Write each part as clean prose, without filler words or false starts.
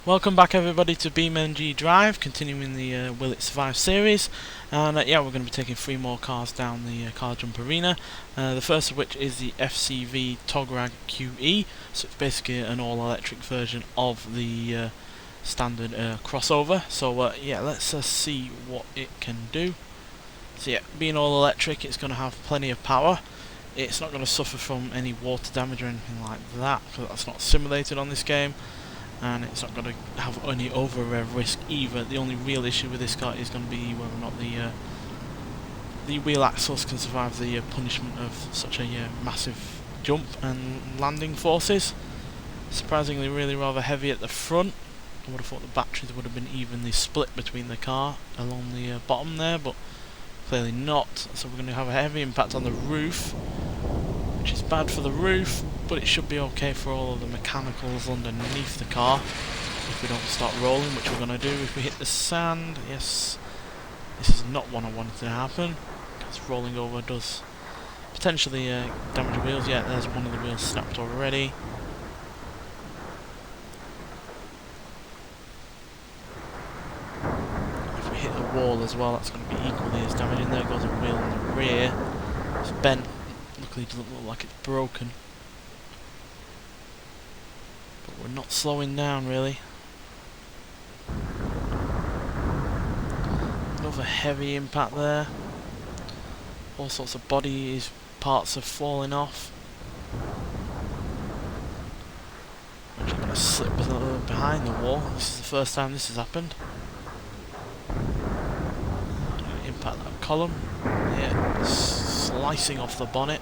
Welcome back everybody to BeamNG.drive, continuing the Will It Survive series, and yeah, we're going to be taking 3 more cars down the car jump arena, the first of which is the FCV Tograg QE, so it's basically an all-electric version of the standard crossover. So yeah, let's see what it can do. So yeah, being all-electric, it's going to have plenty of power. It's not going to suffer from any water damage or anything like that, because that's not simulated on this game. And it's not going to have any over-rev risk either. The only real issue with this car is going to be whether or not the wheel axles can survive the punishment of such a massive jump and landing forces. Surprisingly really rather heavy at the front. I would have thought the batteries would have been evenly split between the car along the bottom there, but clearly not. So we're going to have a heavy impact on the roof, which is bad for the roof, but it should be okay for all of the mechanicals underneath the car if we don't start rolling, which we're going to do if we hit the sand. Yes, this is not what I wanted to happen, because rolling over does potentially damage the wheels. Yeah, there's one of the wheels snapped already. If we hit the wall as well, that's going to be equally as damaging. There goes a wheel in the rear. It's bent. Luckily it doesn't look like it's broken. But we're not slowing down really. Another heavy impact there. All sorts of body parts are falling off. I'm actually going to slip behind the wall. This is the first time this has happened. Impact that column. Yeah, slicing off the bonnet.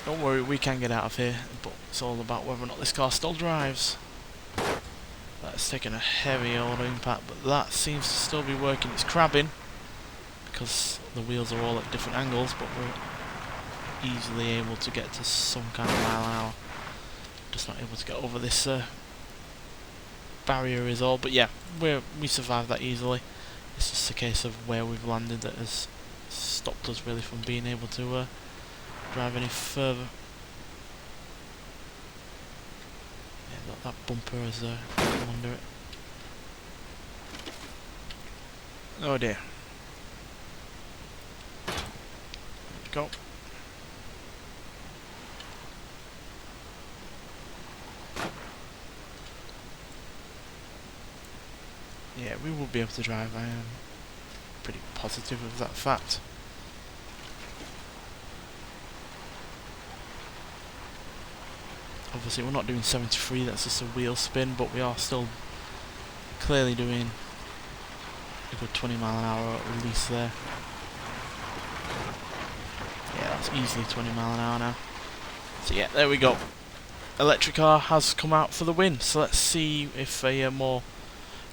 Don't worry, we can get out of here, but it's all about whether or not this car still drives. That's taken a heavy old impact, but that seems to still be working. It's crabbing, because the wheels are all at different angles, but we're easily able to get to some kind of mile an hour. Just not able to get over this barrier is all, but yeah, we survived that easily. It's just a case of where we've landed that has stopped us really from being able to drive any further. Yeah, that bumper has come under it. Oh dear. There we go. Yeah, we will be able to drive. I am pretty positive of that fact. Obviously we're not doing 73, that's just a wheel spin, but we are still clearly doing a good 20 mile an hour release there. Yeah, that's easily 20 mile an hour now. So yeah, there we go. Electric car has come out for the win. So let's see if a more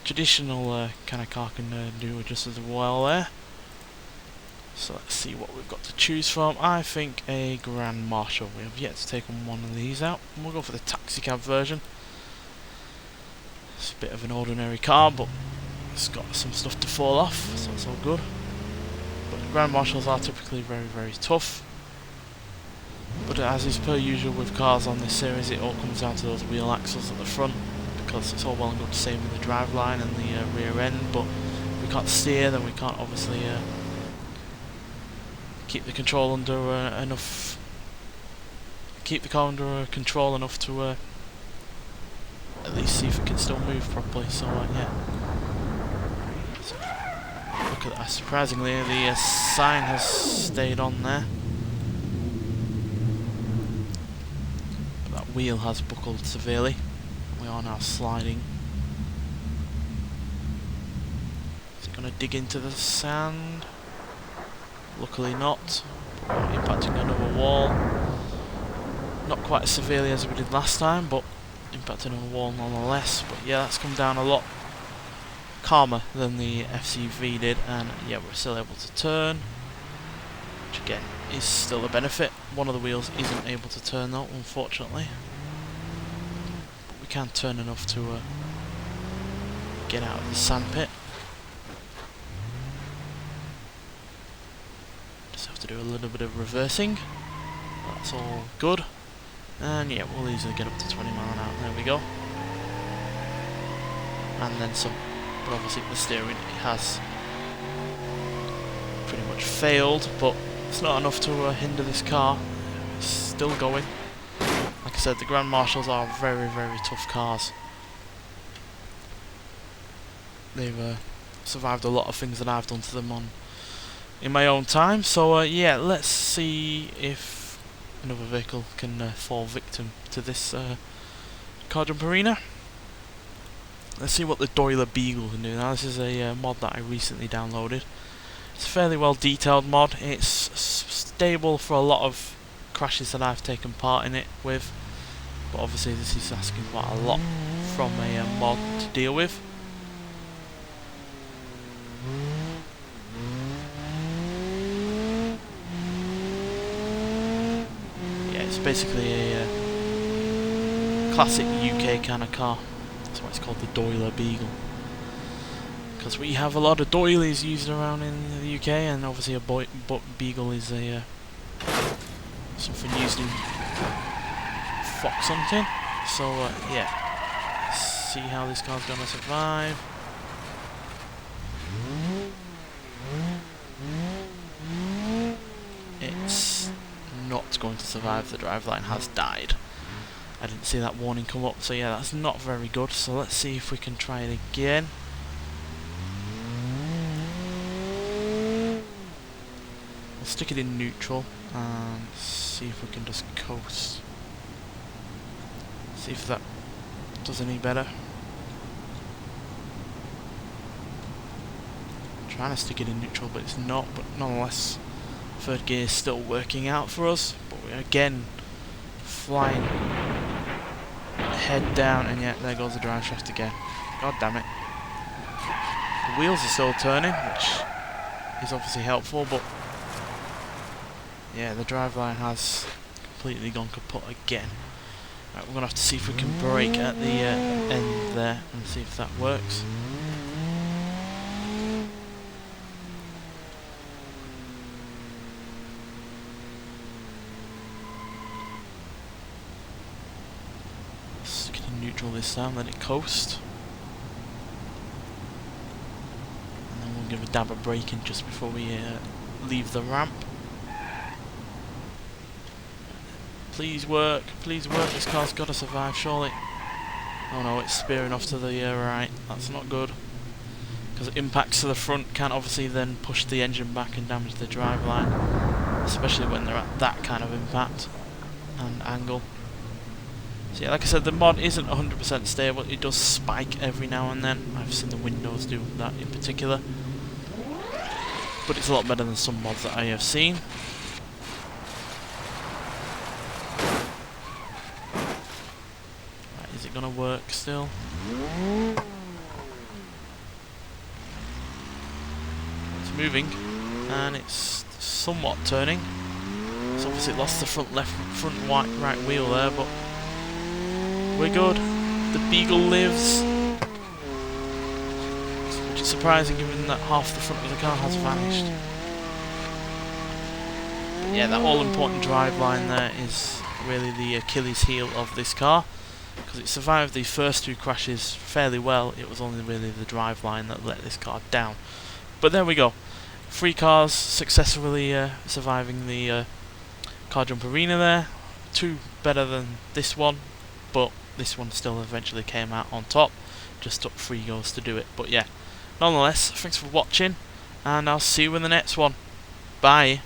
traditional kind of car can do just as well there. So let's see what we've got to choose from. I think a Grand Marshal. We have yet to take one of these out. And we'll go for the taxi cab version. It's a bit of an ordinary car, but it's got some stuff to fall off, so it's all good. But the Grand Marshals are typically very, very tough. But as is per usual with cars on this series, it all comes down to those wheel axles at the front, because it's all well and good saving the drive line and the rear end, but if we can't steer, then we can't obviously keep the control under enough. Keep the car under control enough to at least see if it can still move properly. So yeah. So, look at that. Surprisingly, the sign has stayed on there, but that wheel has buckled severely. We are now sliding. Is it going to dig into the sand? Luckily not. Impacting another wall. Not quite as severely as we did last time, but impacting a wall nonetheless. But yeah, that's come down a lot calmer than the FCV did, and yeah, we're still able to turn, which again is still a benefit. One of the wheels isn't able to turn though, unfortunately. But we can turn enough to get out of the sandpit. Just have to do a little bit of reversing. That's all good. And yeah, we'll easily get up to 20 mile an hour. There we go. And then some. But obviously the steering it has pretty much failed, but it's not enough to hinder this car. It's still going. Like I said, the Grand Marshals are very, very tough cars. They've survived a lot of things that I've done to them in my own time. So yeah, let's see if another vehicle can fall victim to this car jump arena. Let's see what the Beagle can do. Now this is a mod that I recently downloaded. It's a fairly well detailed mod. It's stable for a lot of crashes that I've taken part in it with, but obviously this is asking quite a lot from a mod to deal with. Yeah, it's basically a classic UK kind of car. That's why it's called the Beagle. Because we have a lot of doilies used around in the UK, and obviously a Beagle is a something used in fox hunting. So yeah, let's see how this car's gonna survive. It's not going to survive. The driveline has died. I didn't see that warning come up, so yeah, that's not very good. So let's see if we can try it again. We'll stick it in neutral and see if we can just coast. See if that does any better. I'm trying to stick it in neutral, but it's not. But nonetheless, third gear is still working out for us. But we're again flying head down, and yet there goes the drive shaft again. God damn it. The wheels are still turning, which is obviously helpful, but yeah, the driveline has completely gone kaput again. Right, we're going to have to see if we can brake at the end there and see if that works. Stick it in neutral this time, let it coast. And then we'll give a dab of braking just before we leave the ramp. Please work, this car's got to survive, surely. Oh no, it's spearing off to the right, that's not good. Because impacts to the front can obviously then push the engine back and damage the driveline. Especially when they're at that kind of impact and angle. So yeah, like I said, the mod isn't 100% stable, it does spike every now and then. I've seen the Windows do that in particular. But it's a lot better than some mods that I have seen. Is it gonna work still? It's moving, and it's somewhat turning. It's obviously lost the front right wheel there, but we're good. The Beagle lives, which is surprising given that half the front of the car has vanished. But yeah, that all-important driveline there is really the Achilles heel of this car. Because it survived the first two crashes fairly well, it was only really the driveline that let this car down. But there we go. 3 cars successfully surviving the car jump arena there. 2 better than this one, but this one still eventually came out on top. Just took 3 goes to do it. But yeah, nonetheless, thanks for watching, and I'll see you in the next one. Bye.